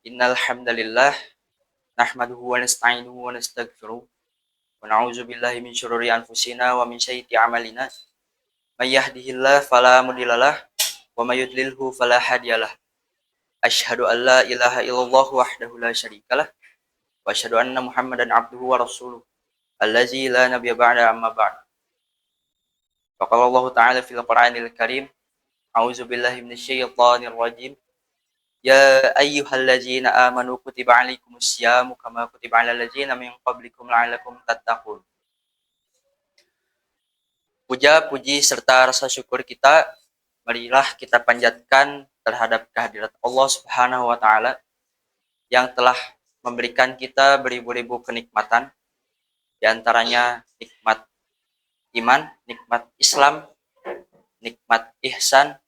Innal hamdalillah nahmaduhu wa nasta'inuhu wa nastaghfiruh wa na'udzu billahi min syururi anfusina wa min sayyiati a'malina. May yahdihillahu fala mudhillalah wa may yudlilhu fala hadiyalah. Asyhadu an la ilaha illallah wahdahu la syarikalah wa asyhadu anna Muhammadan abduhu wa rasuluh allazi la nabiyya ba'da amma ba'd. Faqala Allah ta'ala fil Qur'anil Karim, a'udzu billahi minasyaitonir rajim. Ya ayyuhallazina amanu kutiba alaikumus syamu kama kutiba alal ladzina min qablikum la'allakum tattaqun. Puja, puji serta rasa syukur kita marilah kita panjatkan terhadap kehadirat Allah Subhanahu wa taala yang telah memberikan kita beribu-ribu kenikmatan, di antaranya nikmat iman, nikmat Islam, nikmat ihsan,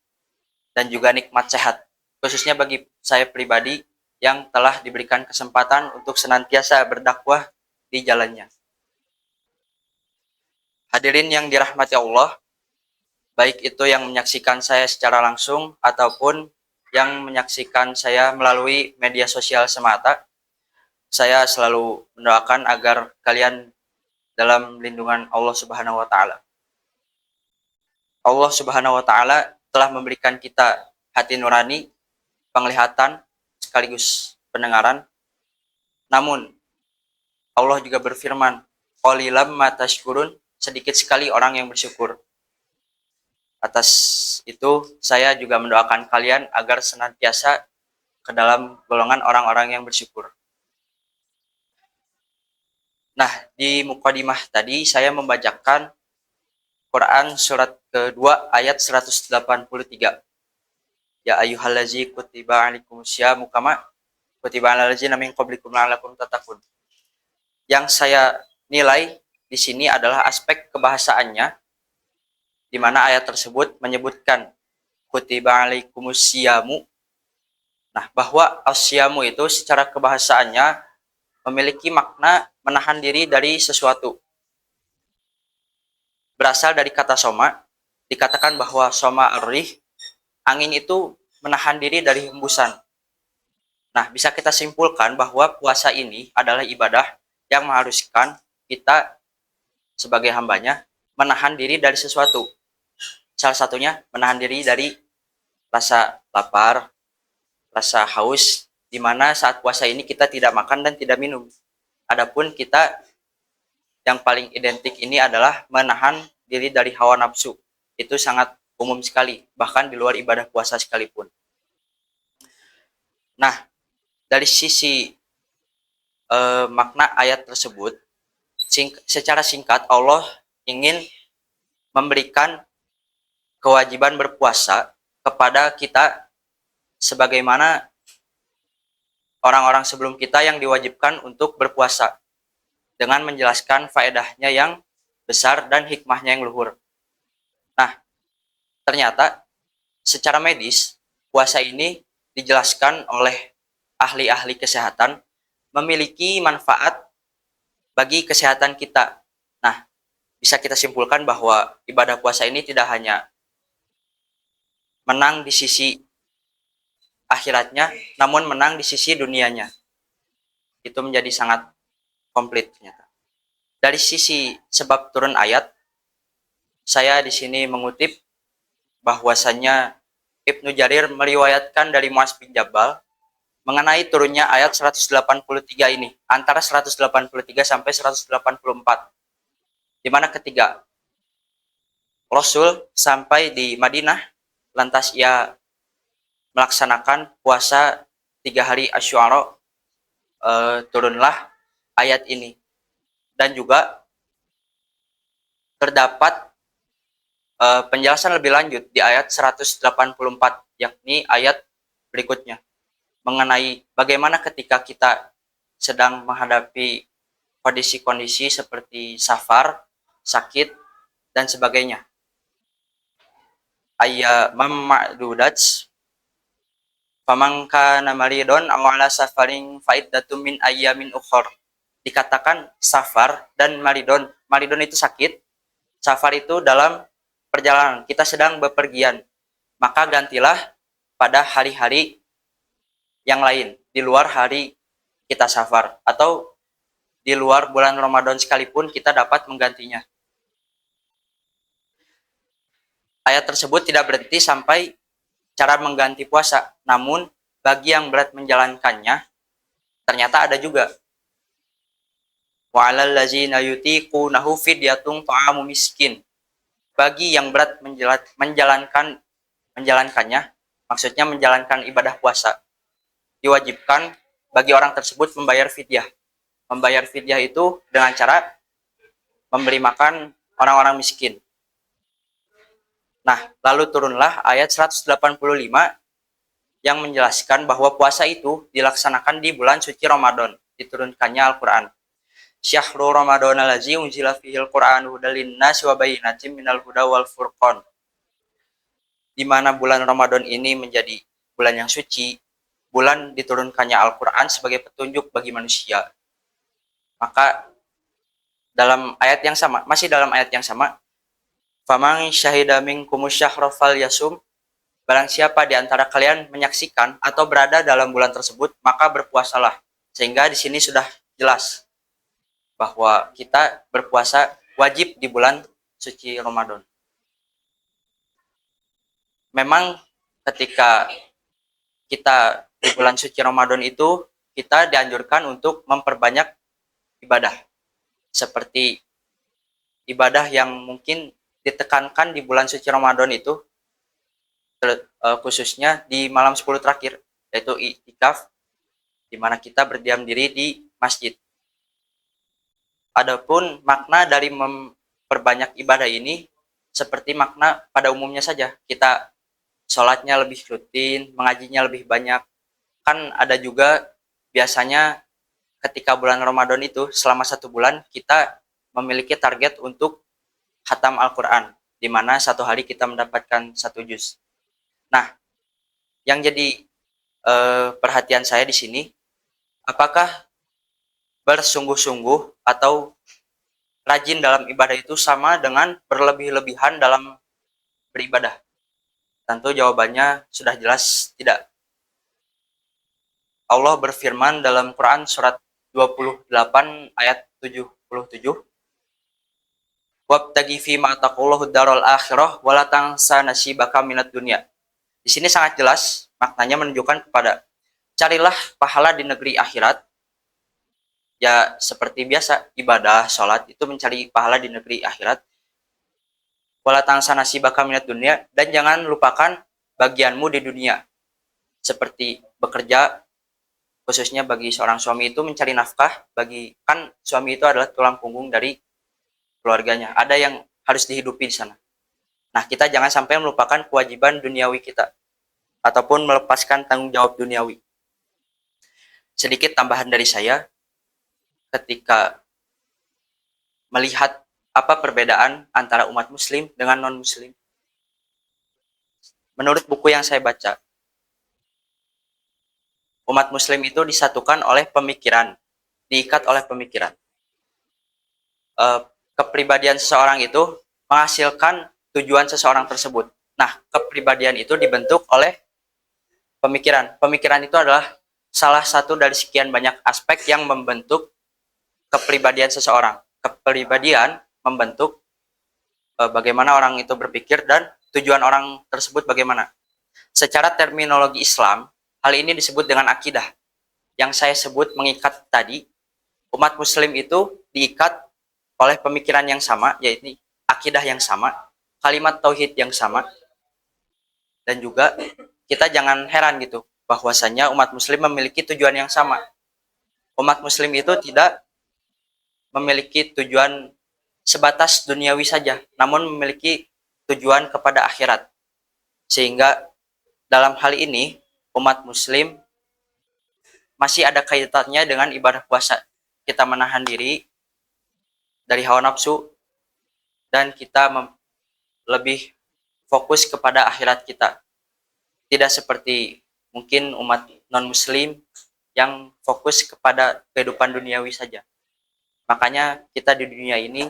dan juga nikmat sehat. Khususnya bagi saya pribadi yang telah diberikan kesempatan untuk senantiasa berdakwah di jalannya. Hadirin yang dirahmati Allah, baik itu yang menyaksikan saya secara langsung ataupun yang menyaksikan saya melalui media sosial semata, saya selalu mendoakan agar kalian dalam lindungan Allah Subhanahu wa taala. Allah Subhanahu wa taala telah memberikan kita hati nurani, penglihatan sekaligus pendengaran. Namun Allah juga berfirman, qalilam ma tashkurun, sedikit sekali orang yang bersyukur. Atas itu saya juga mendoakan kalian agar senantiasa ke dalam golongan orang-orang yang bersyukur. Nah, di mukadimah tadi saya membacakan Quran surat kedua ayat 183. Ya ayyuhallazi kutiba alaikumusyamu kama kutiba alal ladzina min qablikum la'allakum tattaqun. Yang saya nilai di sini adalah aspek kebahasaannya, di mana ayat tersebut menyebutkan kutiba alaikumusyamu. Nah, bahwa asyamu itu secara kebahasaannya memiliki makna menahan diri dari sesuatu. Berasal dari kata soma, dikatakan bahwa soma ar-rih, angin itu menahan diri dari hembusan. Nah, bisa kita simpulkan bahwa puasa ini adalah ibadah yang mengharuskan kita sebagai hambanya menahan diri dari sesuatu. Salah satunya menahan diri dari rasa lapar, rasa haus, di mana saat puasa ini kita tidak makan dan tidak minum. Adapun kita yang paling identik ini adalah menahan diri dari hawa nafsu. Itu sangat umum sekali, bahkan di luar ibadah puasa sekalipun. Nah, dari sisi makna ayat tersebut, secara singkat Allah ingin memberikan kewajiban berpuasa kepada kita sebagaimana orang-orang sebelum kita yang diwajibkan untuk berpuasa, dengan menjelaskan faedahnya yang besar dan hikmahnya yang luhur. Nah, ternyata secara medis puasa ini dijelaskan oleh ahli-ahli kesehatan memiliki manfaat bagi kesehatan kita. Nah, bisa kita simpulkan bahwa ibadah puasa ini tidak hanya menang di sisi akhiratnya, namun menang di sisi dunianya. Itu menjadi sangat komplit ternyata. Dari sisi sebab turun ayat, saya di sini mengutip bahwasannya Ibnu Jarir meriwayatkan dari Muaz bin Jabal mengenai turunnya ayat 183 ini, antara 183 sampai 184. Di mana ketika Rasul sampai di Madinah, lantas ia melaksanakan puasa 3 hari Asyura, turunlah ayat ini. Dan juga terdapat penjelasan lebih lanjut di ayat 184, yakni ayat berikutnya, mengenai bagaimana ketika kita sedang menghadapi kondisi-kondisi seperti safar, sakit, dan sebagainya. Ayyamam ma'dudat faman kana maridon aw ala safarin fa'iddatum min ayyamin ukhra. Dikatakan safar dan maridon. Maridon itu sakit, safar itu dalam perjalanan, kita sedang bepergian. Maka gantilah pada hari-hari yang lain, di luar hari kita safar atau di luar bulan Ramadan sekalipun kita dapat menggantinya. Ayat tersebut tidak berhenti sampai cara mengganti puasa, namun bagi yang berat menjalankannya ternyata ada juga. Wa 'alal ladzina yutiqunahu fidyatun ta'amu miskin. Bagi yang berat menjalankannya, maksudnya menjalankan ibadah puasa, diwajibkan bagi orang tersebut membayar fidyah. Membayar fidyah itu dengan cara memberi makan orang-orang miskin. Nah, lalu turunlah ayat 185 yang menjelaskan bahwa puasa itu dilaksanakan di bulan suci Ramadan. Diturunkannya Al-Quran. Syahrul Ramadan allazi unzila fihil Qur'an hudal linnasi wa bayyinatin minal huda wal furqan. Di mana bulan Ramadan ini menjadi bulan yang suci, bulan diturunkannya Al-Quran sebagai petunjuk bagi manusia. Maka masih dalam ayat yang sama, faman syahida minkumus syahra falyasum, barang siapa di antara kalian menyaksikan atau berada dalam bulan tersebut, maka berpuasalah. Sehingga di sini sudah jelas bahwa kita berpuasa wajib di bulan suci Ramadan. Memang ketika kita di bulan suci Ramadan itu, kita dianjurkan untuk memperbanyak ibadah. Seperti ibadah yang mungkin ditekankan di bulan suci Ramadan itu, khususnya di malam 10 terakhir, yaitu i'tikaf, di mana kita berdiam diri di masjid. Adapun makna dari memperbanyak ibadah ini seperti makna pada umumnya saja. Kita sholatnya lebih rutin, mengajinya lebih banyak. Kan ada juga biasanya ketika bulan Ramadan itu selama 1 bulan kita memiliki target untuk khatam Al-Quran, di mana 1 hari kita mendapatkan 1 juz. Nah, yang jadi perhatian saya di sini, apakah bersungguh-sungguh atau rajin dalam ibadah itu sama dengan berlebih-lebihan dalam beribadah? Tentu jawabannya sudah jelas tidak. Allah berfirman dalam Quran surat 28 ayat 77, wabtagi fima ataqallahu darul akhirah wala tansa nasibaka minad dunya. Di sini sangat jelas maknanya menunjukkan kepada carilah pahala di negeri akhirat. Ya seperti biasa ibadah, sholat itu mencari pahala di negeri akhirat. Wala tansa nasibaka minad dunya, dan jangan lupakan bagianmu di dunia. Seperti bekerja, khususnya bagi seorang suami itu mencari nafkah, kan suami itu adalah tulang punggung dari keluarganya. Ada yang harus dihidupi di sana. Nah, kita jangan sampai melupakan kewajiban duniawi kita ataupun melepaskan tanggung jawab duniawi. Sedikit tambahan dari saya, ketika melihat apa perbedaan antara umat muslim dengan non-muslim. Menurut buku yang saya baca, umat muslim itu disatukan oleh pemikiran, diikat oleh pemikiran. Kepribadian seseorang itu menghasilkan tujuan seseorang tersebut. Nah, kepribadian itu dibentuk oleh pemikiran. Pemikiran itu adalah salah satu dari sekian banyak aspek yang membentuk kepribadian seseorang. Kepribadian membentuk bagaimana orang itu berpikir dan tujuan orang tersebut bagaimana. Secara terminologi Islam, hal ini disebut dengan akidah. Yang saya sebut mengikat tadi, umat muslim itu diikat oleh pemikiran yang sama, yaitu akidah yang sama, kalimat tauhid yang sama, dan juga kita jangan heran gitu, bahwasanya umat muslim memiliki tujuan yang sama. Umat muslim itu tidak memiliki tujuan sebatas duniawi saja, namun memiliki tujuan kepada akhirat. Sehingga dalam hal ini, umat muslim masih ada kaitannya dengan ibadah puasa. Kita menahan diri dari hawa nafsu, dan kita lebih fokus kepada akhirat kita. Tidak seperti mungkin umat non-muslim yang fokus kepada kehidupan duniawi saja. Makanya kita di dunia ini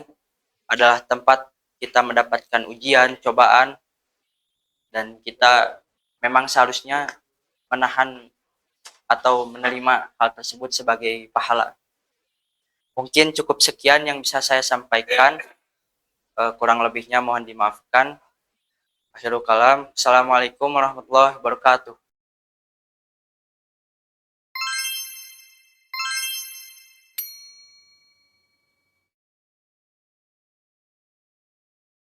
adalah tempat kita mendapatkan ujian, cobaan, dan kita memang seharusnya menahan atau menerima hal tersebut sebagai pahala. Mungkin cukup sekian yang bisa saya sampaikan. Kurang lebihnya mohon dimaafkan. Akhirul kalam. Assalamualaikum warahmatullahi wabarakatuh.